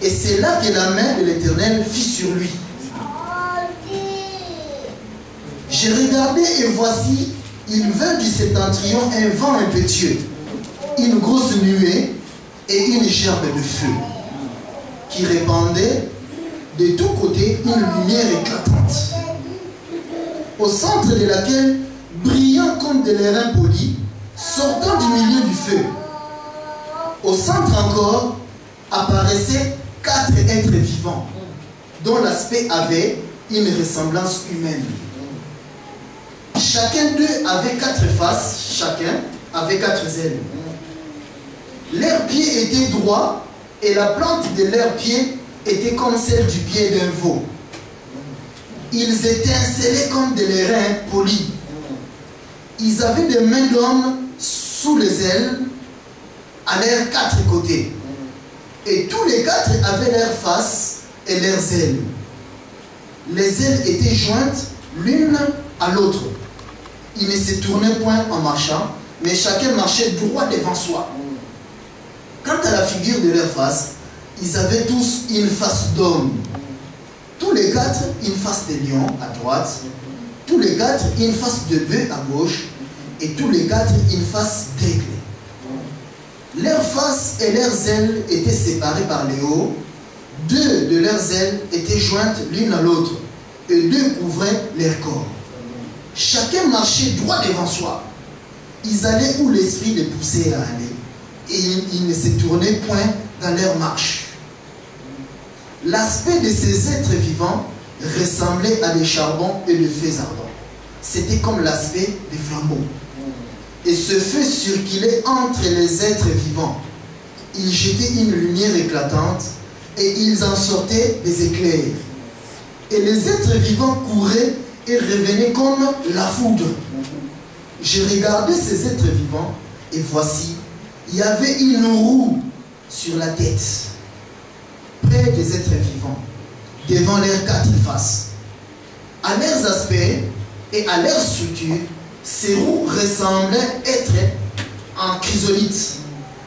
Et c'est là que la main de l'Éternel fit sur lui. J'ai regardé et voici, il vint du septentrion un vent impétueux, une grosse nuée et une gerbe de feu, qui répandait de tous côtés une lumière éclatante, au centre de laquelle, brillant comme de l'airain poli, sortant du milieu du feu, au centre encore, apparaissaient 4 êtres vivants, dont l'aspect avait une ressemblance humaine. Chacun d'eux avait 4 faces, chacun avait 4 ailes. Leurs pieds étaient droits et la plante de leurs pieds était comme celle du pied d'un veau. Ils étincelaient comme de l'airain poli. Ils avaient des mains d'homme sous les ailes à leurs 4 côtés. Et tous les 4 avaient leurs faces et leurs ailes. Les ailes étaient jointes l'une à l'autre. Ils ne se tournaient point en marchant, mais chacun marchait droit devant soi. Quant à la figure de leur face, ils avaient tous une face d'homme. Tous les 4, une face de lion à droite, tous les 4, une face de bœuf à gauche, et tous les 4, une face d'aigle. Leurs faces et leurs ailes étaient séparées par les hauts. 2 de leurs ailes étaient jointes l'une à l'autre, et 2 couvraient leur corps. Chacun marchait droit devant soi. Ils allaient où l'esprit les poussait à aller, et ils ne se tournaient point dans leur marche. L'aspect de ces êtres vivants ressemblait à des charbons et de feux ardents. C'était comme l'aspect des flambeaux. Et ce feu circulait entre les êtres vivants. Il jetait une lumière éclatante et ils en sortaient des éclairs. Et les êtres vivants couraient et revenaient comme la foudre. J'ai regardé ces êtres vivants et voici, il y avait une roue sur la tête, près des êtres vivants, devant leurs 4 faces. À leurs aspects et à leur structure, ces roues semblaient être en chrysolite,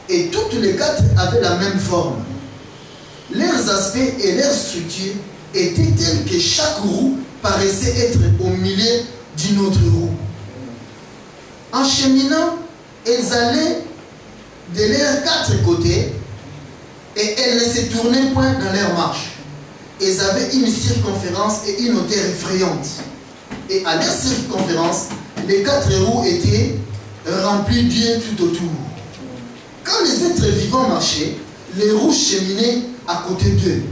et toutes les 4 avaient la même forme. Leurs aspects et leur structure étaient tels que chaque roue paraissait être au milieu d'une autre roue. En cheminant, elles allaient de leurs 4 côtés et elles ne se tournaient point dans leur marche. Elles avaient une circonférence et une hauteur effrayante. Et à leur circonférence, les 4 roues étaient remplies d'yeux tout autour. Quand les êtres vivants marchaient, les roues cheminaient à côté d'eux.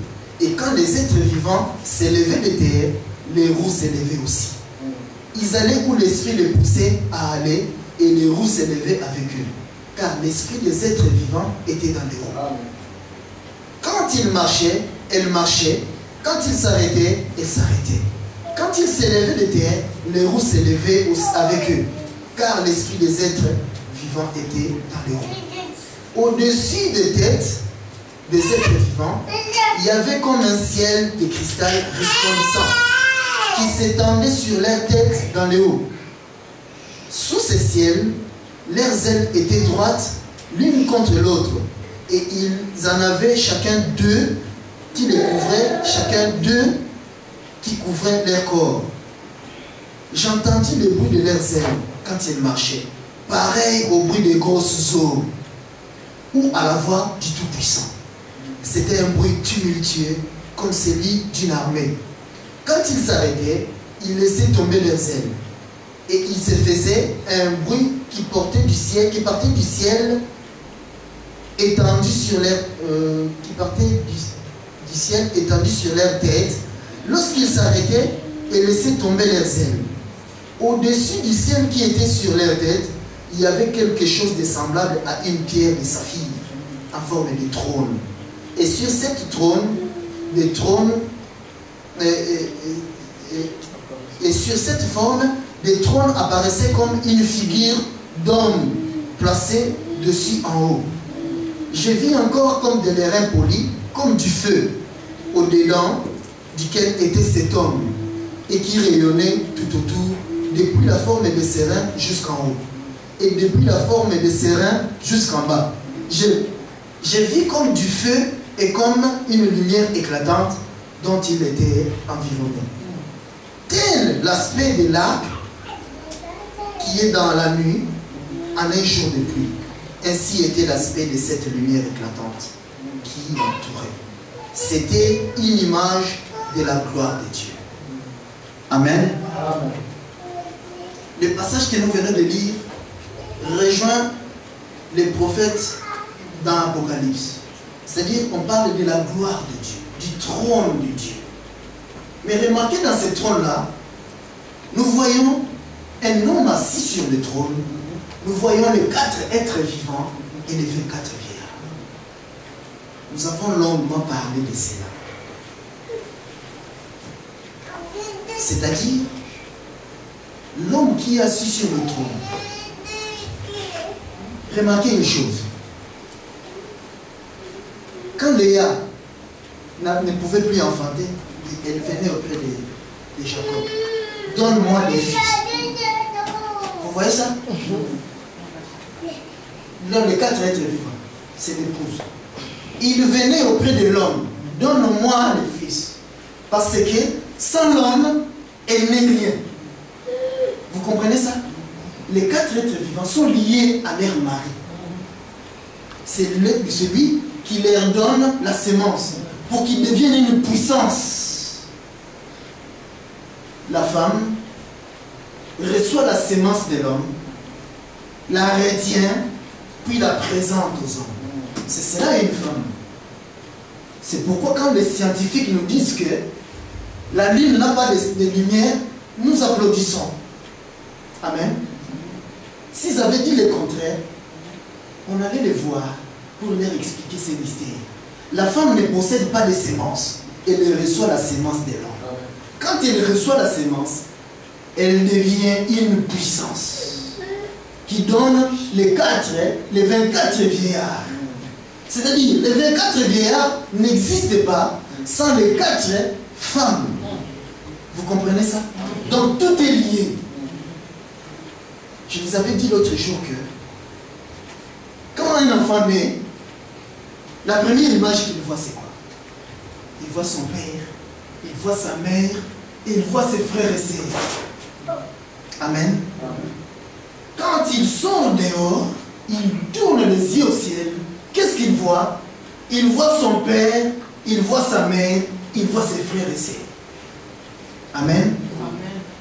Et quand les êtres vivants s'élevaient de terre, les roues s'élevaient aussi. Ils allaient où l'esprit les poussait à aller, et les roues s'élevaient avec eux. Car l'esprit des êtres vivants était dans les roues. Quand ils marchaient, elles marchaient. Quand ils s'arrêtaient, elles s'arrêtaient. Quand ils s'élevaient de terre, les roues s'élevaient avec eux. Car l'esprit des êtres vivants était dans les roues. Au-dessus des têtes des êtres vivants, il y avait comme un ciel de cristal resplendissant qui s'étendait sur leurs têtes dans le haut. Sous ce ciel, leurs ailes étaient droites l'une contre l'autre, et ils en avaient chacun 2 qui les couvraient, chacun 2 qui couvraient leur corps. J'entendis le bruit de leurs ailes quand ils marchaient, pareil au bruit des grosses eaux, ou à la voix du Tout-Puissant. C'était un bruit tumultueux, comme celui d'une armée. Quand ils s'arrêtaient, ils laissaient tomber leurs ailes. Et il se faisait un bruit qui partait du ciel, étendu sur leur, étendu sur leur tête. Lorsqu'ils s'arrêtaient et laissaient tomber leurs ailes, au-dessus du ciel qui était sur leur tête, il y avait quelque chose de semblable à une pierre de saphir en forme de trône. Et sur cette trône, et sur cette forme, des trônes apparaissaient comme une figure d'homme placée dessus en haut. Je vis encore comme de l'airain poli, comme du feu, au-dedans duquel était cet homme, et qui rayonnait tout autour, depuis la forme de ses reins jusqu'en haut, et depuis la forme de ses reins jusqu'en bas. Je vis comme du feu et comme une lumière éclatante dont il était environné. Tel l'aspect de l'arc qui est dans la nuit en un jour de pluie. Ainsi était l'aspect de cette lumière éclatante qui l'entourait. C'était une image de la gloire de Dieu. Amen. Amen. Le passage que nous venons de lire rejoint les prophètes dans l'Apocalypse. C'est-à-dire qu'on parle de la gloire de Dieu, du trône de Dieu. Mais remarquez dans ce trône-là, nous voyons un homme assis sur le trône. Nous voyons les 4 êtres vivants et les 24 vieillards. Nous avons longuement parlé de cela. C'est-à-dire, l'homme qui est assis sur le trône. Remarquez une chose. Quand Léa ne pouvait plus enfanter, elle venait auprès de Jacob. Donne-moi des fils. Vous voyez ça? Dans les 4 êtres vivants, c'est l'épouse. Il venait auprès de l'homme. Donne-moi les fils. Parce que sans l'homme, elle n'est rien. Vous comprenez ça? Les 4 êtres vivants sont liés à leur mari. C'est celui qui leur donne la sémence pour qu'ils deviennent une puissance. La femme reçoit la sémence de l'homme, la retient, puis la présente aux hommes. C'est cela une femme. C'est pourquoi quand les scientifiques nous disent que la lune n'a pas de lumière, nous applaudissons. Amen. S'ils avaient dit le contraire, on allait les voir pour leur expliquer ces mystères. La femme ne possède pas de sémence, elle reçoit la sémence de l'homme. Quand elle reçoit la sémence, elle devient une puissance qui donne les 24 vieillards. C'est-à-dire, les 24 vieillards n'existent pas sans les 4 femmes. Vous comprenez ça? Donc tout est lié. Je vous avais dit l'autre jour que quand un enfant naît, la première image qu'il voit, c'est quoi? Il voit son père, il voit sa mère, et il voit ses frères et sœurs. Amen. Quand il sort dehors, il tourne les yeux au ciel. Qu'est-ce qu'il voit? Il voit son père, il voit sa mère, il voit ses frères et sœurs. Amen.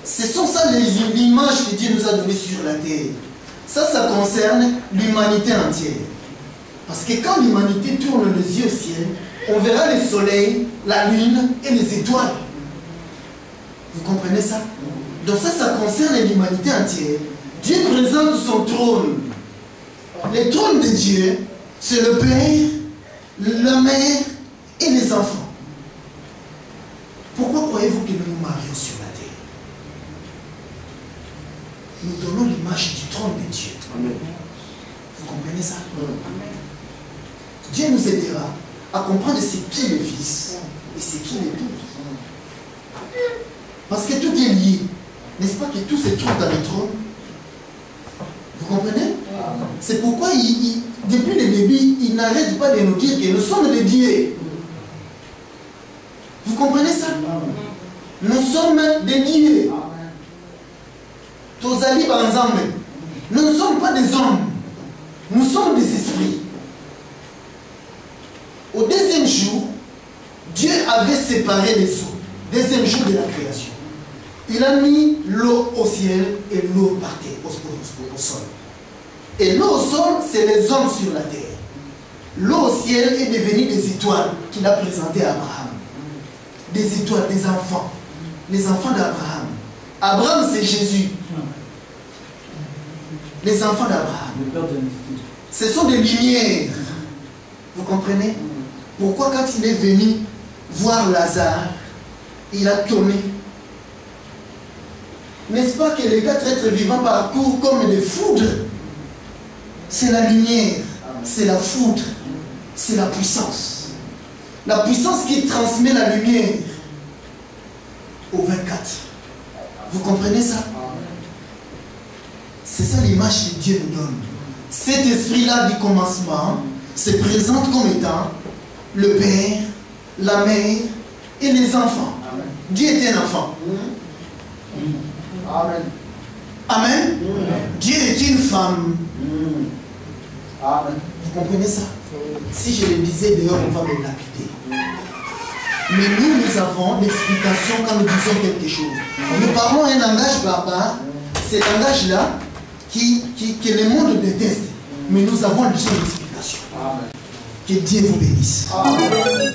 Ce sont ça les images que Dieu nous a données sur la terre. Ça concerne l'humanité entière. Parce que quand l'humanité tourne les yeux au ciel, on verra le soleil, la lune et les étoiles. Vous comprenez ça? Donc ça concerne l'humanité entière. Dieu présente son trône. Le trône de Dieu, c'est le Père, la mère et les enfants. Pourquoi croyez-vous que nous nous marions sur la terre? Nous donnons l'image du trône de Dieu. Amen. Vous comprenez ça? Amen. Dieu nous aidera à comprendre ce qu'est le Fils et ce qu'est l'épouse. Parce que tout est lié. N'est-ce pas que tout se trouve dans le trône? Vous comprenez? C'est pourquoi, depuis le début, il n'arrête pas de nous dire que nous sommes des dieux. Vous comprenez ça? Nous sommes des dieux. Tozali banzambe. Nous ne sommes pas des hommes. Nous sommes des esprits. Au deuxième jour, Dieu avait séparé les eaux. Deuxième jour de la création. Il a mis l'eau au ciel et l'eau partait au sol. Et l'eau au sol, c'est les hommes sur la terre. L'eau au ciel est devenue des étoiles qu'il a présentées à Abraham. Des étoiles, des enfants. Les enfants d'Abraham. Abraham, c'est Jésus. Les enfants d'Abraham. Ce sont des lumières. Vous comprenez? Pourquoi quand il est venu voir Lazare, il a tourné? N'est-ce pas que les 4 êtres vivants parcourent comme des foudres? C'est la lumière, c'est la foudre, c'est la puissance. La puissance qui transmet la lumière aux 24. Vous comprenez ça? C'est ça l'image que Dieu nous donne. Cet esprit-là du commencement se présente comme étant le père, la mère et les enfants. Amen. Dieu est un enfant. Amen. Amen. Dieu est une femme. Amen. Vous comprenez ça? Si je le disais dehors, on va me lapider. Mais nous avons l'explication quand nous disons quelque chose. Nous parlons un langage barbare, cet langage-là que le monde déteste. Mais nous avons l'explication. Amen. Que Dieu vous bénisse. Amen.